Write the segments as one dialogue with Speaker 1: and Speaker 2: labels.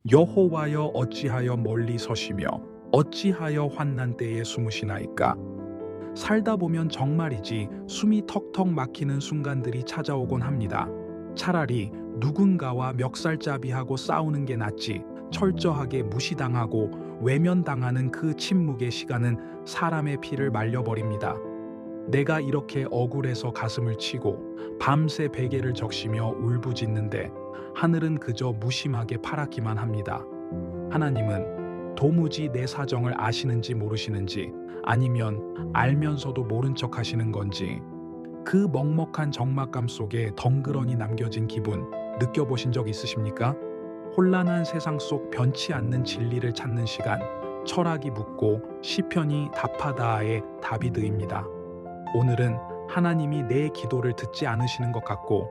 Speaker 1: 여호와여 어찌하여 멀리 서시며 어찌하여 환난 때에 숨으시나이까. 살다 보면 정말이지 숨이 턱턱 막히는 순간들이 찾아오곤 합니다. 차라리 누군가와 멱살잡이하고 싸우는 게 낫지 철저하게 무시당하고 외면당하는 그 침묵의 시간은 사람의 피를 말려버립니다. 내가 이렇게 억울해서 가슴을 치고 밤새 베개를 적시며 울부짖는데 하늘은 그저 무심하게 파랗기만 합니다. 하나님은 도무지 내 사정을 아시는지 모르시는지, 아니면 알면서도 모른 척 하시는 건지, 그 먹먹한 적막감 속에 덩그러니 남겨진 기분 느껴보신 적 있으십니까? 혼란한 세상 속 변치 않는 진리를 찾는 시간, 철학이 묻고 시편이 답하다의 다비드입니다. 오늘은 하나님이 내 기도를 듣지 않으시는 것 같고,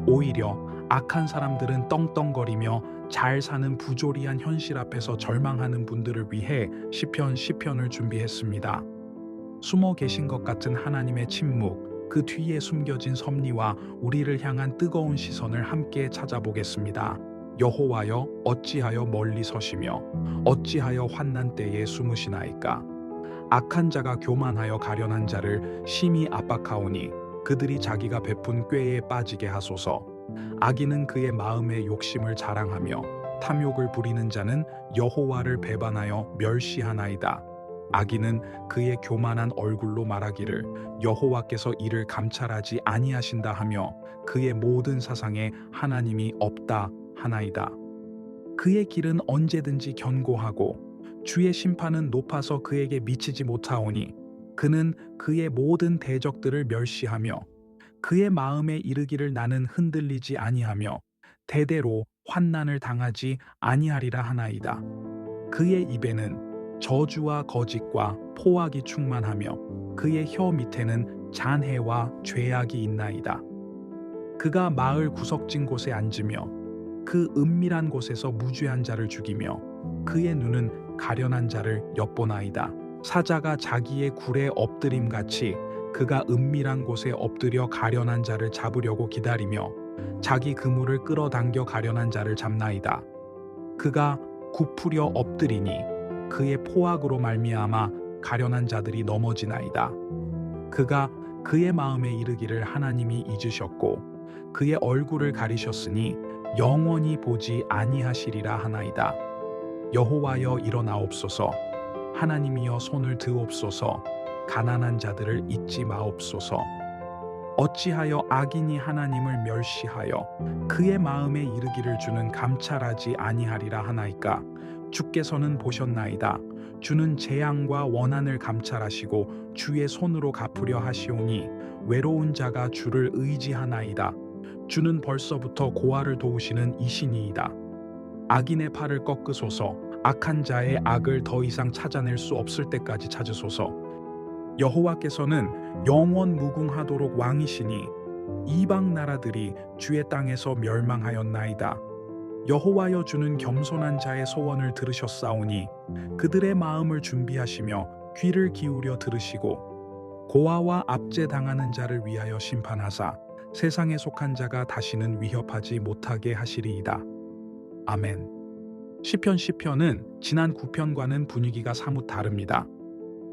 Speaker 1: 오히려 악한 사람들은 떵떵거리며 잘 사는 부조리한 현실 앞에서 절망하는 분들을 위해 시편을 준비했습니다. 숨어 계신 것 같은 하나님의 침묵, 그 뒤에 숨겨진 섭리와 우리를 향한 뜨거운 시선을 함께 찾아보겠습니다. 여호와여 어찌하여 멀리 서시며 어찌하여 환난 때에 숨으시나이까. 악한 자가 교만하여 가련한 자를 심히 압박하오니 그들이 자기가 베푼 꾀에 빠지게 하소서. 악인은 그의 마음의 욕심을 자랑하며 탐욕을 부리는 자는 여호와를 배반하여 멸시하나이다. 악인은 그의 교만한 얼굴로 말하기를 여호와께서 이를 감찰하지 아니하신다 하며 그의 모든 사상에 하나님이 없다 하나이다. 그의 길은 언제든지 견고하고 주의 심판은 높아서 그에게 미치지 못하오니 그는 그의 모든 대적들을 멸시하며 그의 마음에 이르기를 나는 흔들리지 아니하며 대대로 환난을 당하지 아니하리라 하나이다. 그의 입에는 저주와 거짓과 포악이 충만하며 그의 혀 밑에는 잔해와 죄악이 있나이다. 그가 마을 구석진 곳에 앉으며 그 은밀한 곳에서 무죄한 자를 죽이며 그의 눈은 가련한 자를 엿보나이다. 사자가 자기의 굴에 엎드림같이 그가 은밀한 곳에 엎드려 가련한 자를 잡으려고 기다리며 자기 그물을 끌어당겨 가련한 자를 잡나이다. 그가 굽으려 엎드리니 그의 포악으로 말미암아 가련한 자들이 넘어지나이다. 그가 그의 마음에 이르기를 하나님이 잊으셨고 그의 얼굴을 가리셨으니 영원히 보지 아니하시리라 하나이다. 여호와여 일어나옵소서. 하나님이여 손을 드옵소서. 가난한 자들을 잊지 마옵소서. 어찌하여 악인이 하나님을 멸시하여 그의 마음에 이르기를 주는 감찰하지 아니하리라 하나이까. 주께서는 보셨나이다. 주는 재앙과 원한을 감찰하시고 주의 손으로 갚으려 하시오니 외로운 자가 주를 의지하나이다. 주는 벌써부터 고아를 도우시는 이신이이다. 악인의 팔을 꺾으소서. 악한 자의 악을 더 이상 찾아낼 수 없을 때까지 찾으소서. 여호와께서는 영원 무궁하도록 왕이시니 이방 나라들이 주의 땅에서 멸망하였나이다. 여호와여 주는 겸손한 자의 소원을 들으셨사오니 그들의 마음을 준비하시며 귀를 기울여 들으시고 고아와 압제당하는 자를 위하여 심판하사 세상에 속한 자가 다시는 위협하지 못하게 하시리이다. 아멘. 시편은 지난 9편과는 분위기가 사뭇 다릅니다.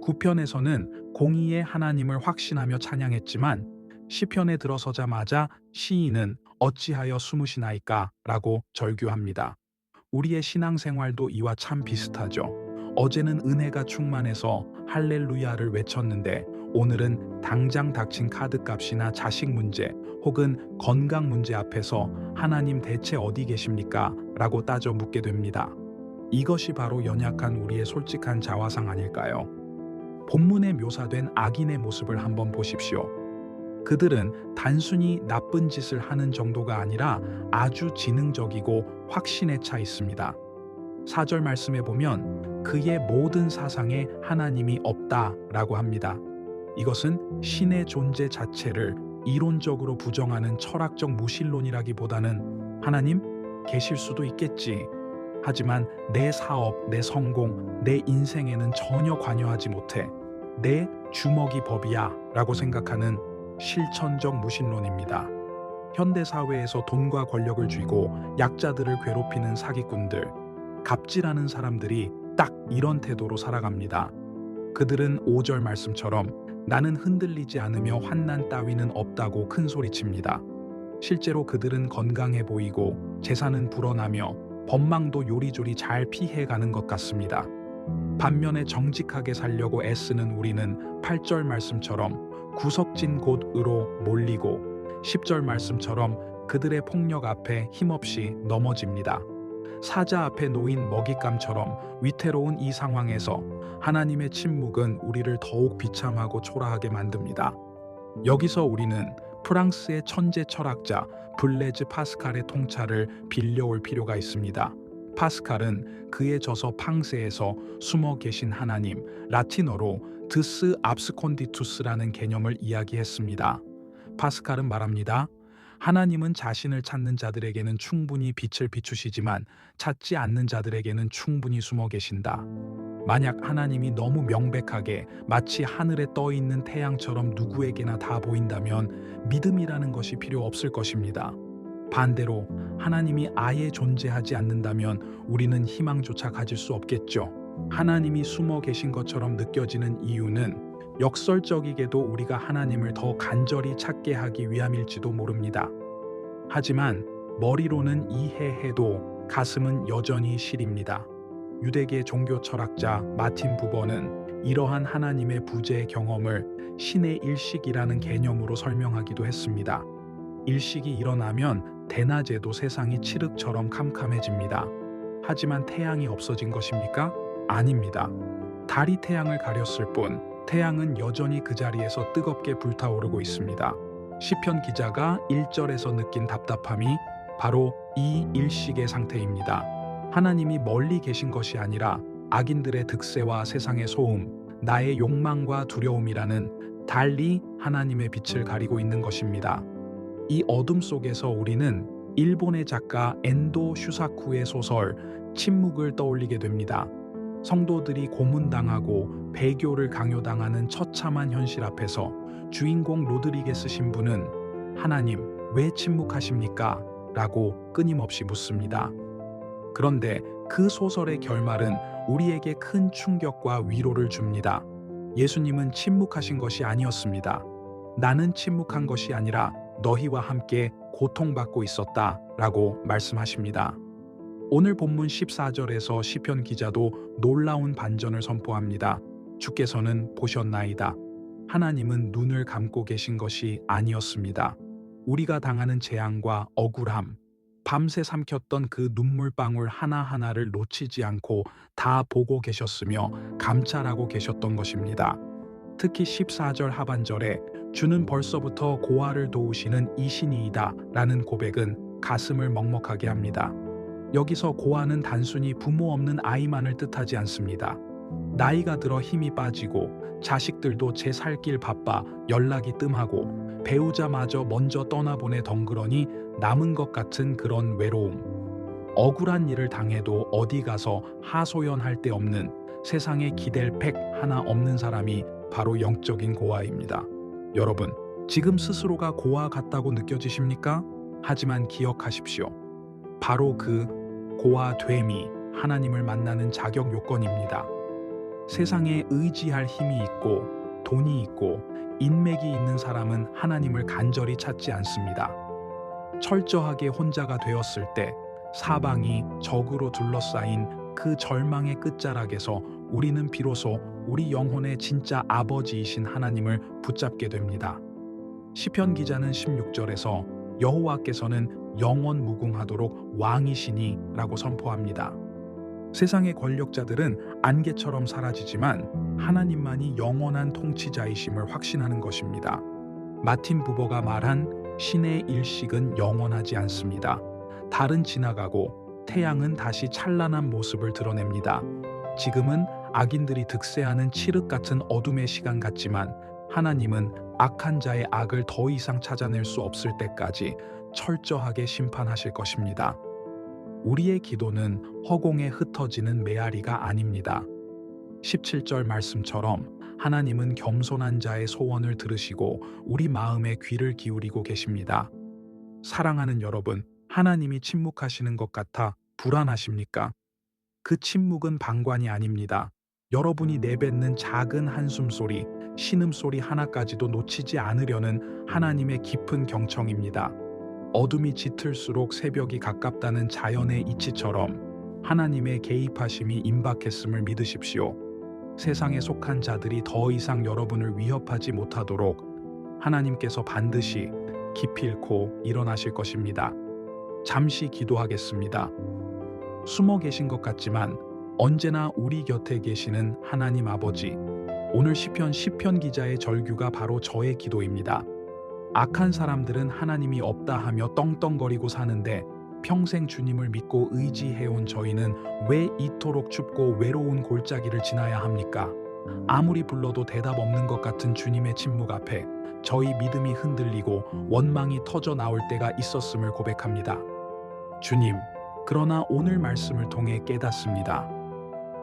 Speaker 1: 9편에서는 공의의 하나님을 확신하며 찬양했지만 시편에 들어서자마자 시인은 어찌하여 숨으시나이까 라고 절규합니다. 우리의 신앙생활도 이와 참 비슷하죠. 어제는 은혜가 충만해서 할렐루야를 외쳤는데 오늘은 당장 닥친 카드값이나 자식 문제 혹은 건강 문제 앞에서 하나님 대체 어디 계십니까? 라고 따져 묻게 됩니다. 이것이 바로 연약한 우리의 솔직한 자화상 아닐까요? 본문에 묘사된 악인의 모습을 한번 보십시오. 그들은 단순히 나쁜 짓을 하는 정도가 아니라 아주 지능적이고 확신에 차 있습니다. 4절 말씀에 보면 그의 모든 사상에 하나님이 없다라고 합니다. 이것은 신의 존재 자체를 이론적으로 부정하는 철학적 무신론이라기보다는 하나님 계실 수도 있겠지. 하지만 내 사업, 내 성공, 내 인생에는 전혀 관여하지 못해. 내 주먹이 법이야 라고 생각하는 실천적 무신론입니다. 현대사회에서 돈과 권력을 쥐고 약자들을 괴롭히는 사기꾼들, 갑질하는 사람들이 딱 이런 태도로 살아갑니다. 그들은 5절 말씀처럼 나는 흔들리지 않으며 환난 따위는 없다고 큰 소리칩니다. 실제로 그들은 건강해 보이고 재산은 불어나며 법망도 요리조리 잘 피해가는 것 같습니다. 반면에 정직하게 살려고 애쓰는 우리는 8절 말씀처럼 구석진 곳으로 몰리고 10절 말씀처럼 그들의 폭력 앞에 힘없이 넘어집니다. 사자 앞에 놓인 먹잇감처럼 위태로운 이 상황에서 하나님의 침묵은 우리를 더욱 비참하고 초라하게 만듭니다. 여기서 우리는 프랑스의 천재 철학자 블레즈 파스칼의 통찰을 빌려올 필요가 있습니다. 파스칼은 그의 저서 팡세에서 숨어 계신 하나님, 라틴어로 드스 압스콘디투스라는 개념을 이야기했습니다. 파스칼은 말합니다. 하나님은 자신을 찾는 자들에게는 충분히 빛을 비추시지만 찾지 않는 자들에게는 충분히 숨어 계신다. 만약 하나님이 너무 명백하게 마치 하늘에 떠 있는 태양처럼 누구에게나 다 보인다면 믿음이라는 것이 필요 없을 것입니다. 반대로 하나님이 아예 존재하지 않는다면 우리는 희망조차 가질 수 없겠죠. 하나님이 숨어 계신 것처럼 느껴지는 이유는 역설적이게도 우리가 하나님을 더 간절히 찾게 하기 위함일지도 모릅니다. 하지만 머리로는 이해해도 가슴은 여전히 시립니다. 유대계 종교 철학자 마틴 부버는 이러한 하나님의 부재 경험을 신의 일식이라는 개념으로 설명하기도 했습니다. 일식이 일어나면 대낮에도 세상이 칠흑처럼 캄캄해집니다. 하지만 태양이 없어진 것입니까? 아닙니다. 달이 태양을 가렸을 뿐 태양은 여전히 그 자리에서 뜨겁게 불타오르고 있습니다. 시편 기자가 1절에서 느낀 답답함이 바로 이 일식의 상태입니다. 하나님이 멀리 계신 것이 아니라 악인들의 득세와 세상의 소음, 나의 욕망과 두려움이라는 달리 하나님의 빛을 가리고 있는 것입니다. 이 어둠 속에서 우리는 일본의 작가 엔도 슈사쿠의 소설 침묵을 떠올리게 됩니다. 성도들이 고문당하고 배교를 강요당하는 처참한 현실 앞에서 주인공 로드리게스 신부는 하나님 왜 침묵하십니까? 라고 끊임없이 묻습니다. 그런데 그 소설의 결말은 우리에게 큰 충격과 위로를 줍니다. 예수님은 침묵하신 것이 아니었습니다. 나는 침묵한 것이 아니라 너희와 함께 고통받고 있었다 라고 말씀하십니다. 오늘 본문 14절에서 시편 기자도 놀라운 반전을 선포합니다. 주께서는 보셨나이다. 하나님은 눈을 감고 계신 것이 아니었습니다. 우리가 당하는 재앙과 억울함, 밤새 삼켰던 그 눈물방울 하나하나를 놓치지 않고 다 보고 계셨으며 감찰하고 계셨던 것입니다. 특히 14절 하반절에 주는 벌써부터 고아를 도우시는 이신이이다 라는 고백은 가슴을 먹먹하게 합니다. 여기서 고아는 단순히 부모 없는 아이만을 뜻하지 않습니다. 나이가 들어 힘이 빠지고 자식들도 제 살 길 바빠 연락이 뜸하고 배우자마저 먼저 떠나보내 덩그러니 남은 것 같은 그런 외로움. 억울한 일을 당해도 어디 가서 하소연할 데 없는, 세상에 기댈 팩 하나 없는 사람이 바로 영적인 고아입니다. 여러분, 지금 스스로가 고아 같다고 느껴지십니까? 하지만 기억하십시오. 바로 그 고아됨이 하나님을 만나는 자격 요건입니다. 세상에 의지할 힘이 있고 돈이 있고 인맥이 있는 사람은 하나님을 간절히 찾지 않습니다. 철저하게 혼자가 되었을 때 사방이 적으로 둘러싸인 그 절망의 끝자락에서 우리는 비로소 우리 영혼의 진짜 아버지이신 하나님을 붙잡게 됩니다. 시편 기자는 16절에서 여호와께서는 영원 무궁하도록 왕이시니 라고 선포합니다. 세상의 권력자들은 안개처럼 사라지지만 하나님만이 영원한 통치자이심을 확신하는 것입니다. 마틴 부버가 말한 신의 일식은 영원하지 않습니다. 달은 지나가고 태양은 다시 찬란한 모습을 드러냅니다. 지금은 악인들이 득세하는 칠흑 같은 어둠의 시간 같지만 하나님은 악한 자의 악을 더 이상 찾아낼 수 없을 때까지 철저하게 심판하실 것입니다. 우리의 기도는 허공에 흩어지는 메아리가 아닙니다. 17절 말씀처럼 하나님은 겸손한 자의 소원을 들으시고 우리 마음에 귀를 기울이고 계십니다. 사랑하는 여러분, 하나님이 침묵하시는 것 같아 불안하십니까? 그 침묵은 방관이 아닙니다. 여러분이 내뱉는 작은 한숨소리, 신음소리 하나까지도 놓치지 않으려는 하나님의 깊은 경청입니다. 어둠이 짙을수록 새벽이 가깝다는 자연의 이치처럼 하나님의 개입하심이 임박했음을 믿으십시오. 세상에 속한 자들이 더 이상 여러분을 위협하지 못하도록 하나님께서 반드시 기필코 일어나실 것입니다. 잠시 기도하겠습니다. 숨어 계신 것 같지만 언제나 우리 곁에 계시는 하나님 아버지, 오늘 시편 기자의 절규가 바로 저의 기도입니다. 악한 사람들은 하나님이 없다 하며 떵떵거리고 사는데 평생 주님을 믿고 의지해온 저희는 왜 이토록 춥고 외로운 골짜기를 지나야 합니까? 아무리 불러도 대답 없는 것 같은 주님의 침묵 앞에 저희 믿음이 흔들리고 원망이 터져 나올 때가 있었음을 고백합니다. 주님, 그러나 오늘 말씀을 통해 깨닫습니다.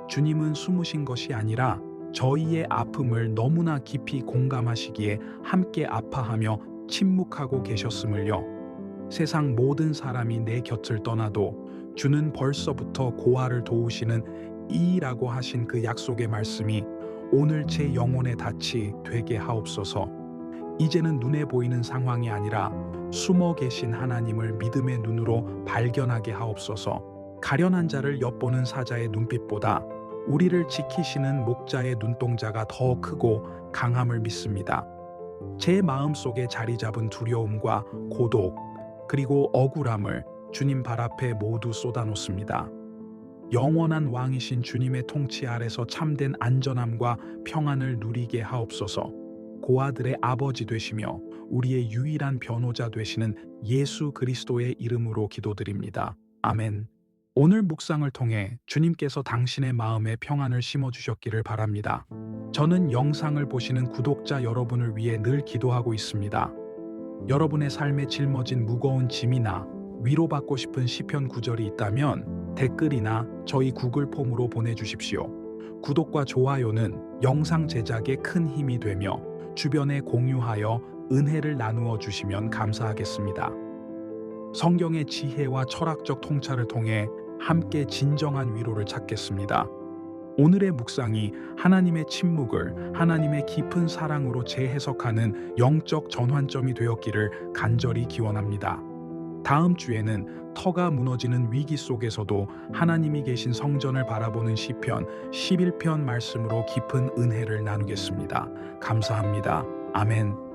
Speaker 1: 주님은 숨으신 것이 아니라 저희의 아픔을 너무나 깊이 공감하시기에 함께 아파하며 침묵하고 계셨음을요. 세상 모든 사람이 내 곁을 떠나도 주는 벌써부터 고아를 도우시는 이라고 하신 그 약속의 말씀이 오늘 제 영혼의 닻이 되게 하옵소서. 이제는 눈에 보이는 상황이 아니라 숨어 계신 하나님을 믿음의 눈으로 발견하게 하옵소서. 가련한 자를 엿보는 사자의 눈빛보다 우리를 지키시는 목자의 눈동자가 더 크고 강함을 믿습니다. 제 마음속에 자리 잡은 두려움과 고독, 그리고 억울함을 주님 발 앞에 모두 쏟아놓습니다. 영원한 왕이신 주님의 통치 아래서 참된 안전함과 평안을 누리게 하옵소서. 고아들의 아버지 되시며 우리의 유일한 변호자 되시는 예수 그리스도의 이름으로 기도드립니다. 아멘. 오늘 묵상을 통해 주님께서 당신의 마음에 평안을 심어주셨기를 바랍니다. 저는 영상을 보시는 구독자 여러분을 위해 늘 기도하고 있습니다. 여러분의 삶에 짊어진 무거운 짐이나 위로받고 싶은 시편 구절이 있다면 댓글이나 저희 구글 폼으로 보내주십시오. 구독과 좋아요는 영상 제작에 큰 힘이 되며 주변에 공유하여 은혜를 나누어 주시면 감사하겠습니다. 성경의 지혜와 철학적 통찰을 통해 함께 진정한 위로를 찾겠습니다. 오늘의 묵상이 하나님의 침묵을 하나님의 깊은 사랑으로 재해석하는 영적 전환점이 되었기를 간절히 기원합니다. 다음 주에는 터가 무너지는 위기 속에서도 하나님이 계신 성전을 바라보는 시편 11편 말씀으로 깊은 은혜를 나누겠습니다. 감사합니다. 아멘.